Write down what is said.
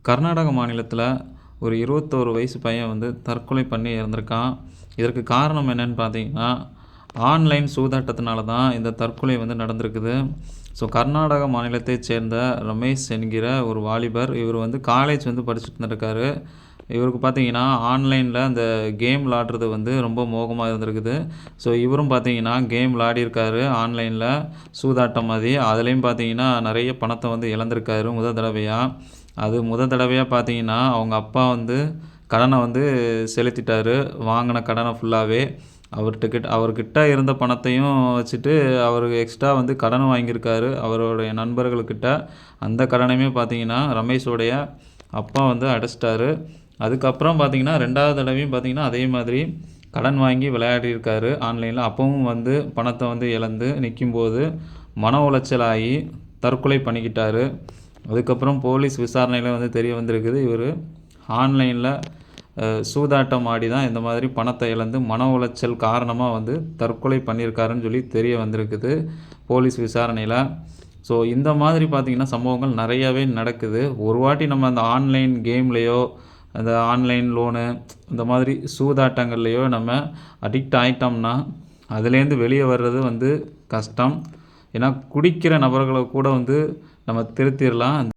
கர்நாடக மாநிலத்தில ஒரு 21 வயசு பையன் வந்து தற்கொலை பண்ணி இறந்திருக்கான். இதற்கு காரணம் என்னன்னு பார்த்தீங்கன்னா, ஆன்லைன் சூதாட்டத்தினால தான் இந்த தற்கொலை வந்து நடந்திருக்குது. ஸோ கர்நாடக மாநிலத்தைச் சேர்ந்த ரமேஷ் என்கிற ஒரு வாலிபர். இவர் வந்து காலேஜ் வந்து படிச்சுட்டு இருந்திருக்காரு. இவருக்கு பார்த்தீங்கன்னா, ஆன்லைன்ல அந்த கேம் விளாடுறது வந்து ரொம்ப மோகமா இருந்திருக்குது. ஸோ இவரும் பார்த்தீங்கன்னா, கேம் விளையாடியிருக்காரு ஆன்லைன்ல சூதாட்டம் மாரி. அதுலயும் பார்த்தீங்கன்னா, நெறைய பணத்த வந்து இழந்திருக்காரு தடவையா. அது தடவையா பார்த்தீங்கன்னா, அவங்க அப்பா வந்து கடன வந்து செலுத்திட்டாரு. வாங்குன கடன ஃபுல்லாவே. அவர்கிட்ட இருந்த பணத்தையும் வச்சுட்டு, அவரு எக்ஸ்ட்ரா வந்து கடனும் வாங்கியிருக்காரு, அவருடைய நண்பர்கள்கிட்ட. அந்த கடனையுமே பார்த்தீங்கன்னா, ரமேஷோடைய அப்பா வந்து அடைச்சிட்டாரு. அதுக்கப்புறம் பார்த்தீங்கன்னா, 2வது தடவையும் பார்த்தீங்கன்னா, அதே மாதிரி கடன் வாங்கி விளையாடியிருக்காரு ஆன்லைன்ல. அப்பவும் வந்து பணத்த வந்து இழந்து நிக்கும்போது, மன உளைச்சலாகி தற்கொலை பண்ணிக்கிட்டாரு. அதுக்கப்புறம் போலீஸ் விசாரணையில வந்து தெரிய வந்திருக்குது, இவரு ஆன்லைன்ல சூதாட்டம் ஆடி தான் இந்த மாதிரி பணத்த இழந்து மன உளைச்சல் காரணமா வந்து தற்கொலை பண்ணியிருக்காருன்னு சொல்லி தெரிய வந்திருக்குது போலீஸ் விசாரணையில. ஸோ இந்த மாதிரி பார்த்தீங்கன்னா, சம்பவங்கள் நெறையாவே நடக்குது. ஒரு வாட்டி நம்ம அந்த ஆன்லைன் கேம்லயோ, அந்த ஆன்லைன் லோனு இந்த மாதிரி சூதாட்டங்கள்லயோ நம்ம அடிக்ட் ஆயிட்டோம்னா, அதுலேருந்து வெளிய வர்றது வந்து கஷ்டம். ஏன்னா, குடிக்கிற நபர்கள கூட வந்து நம்ம திருத்திரலாம்.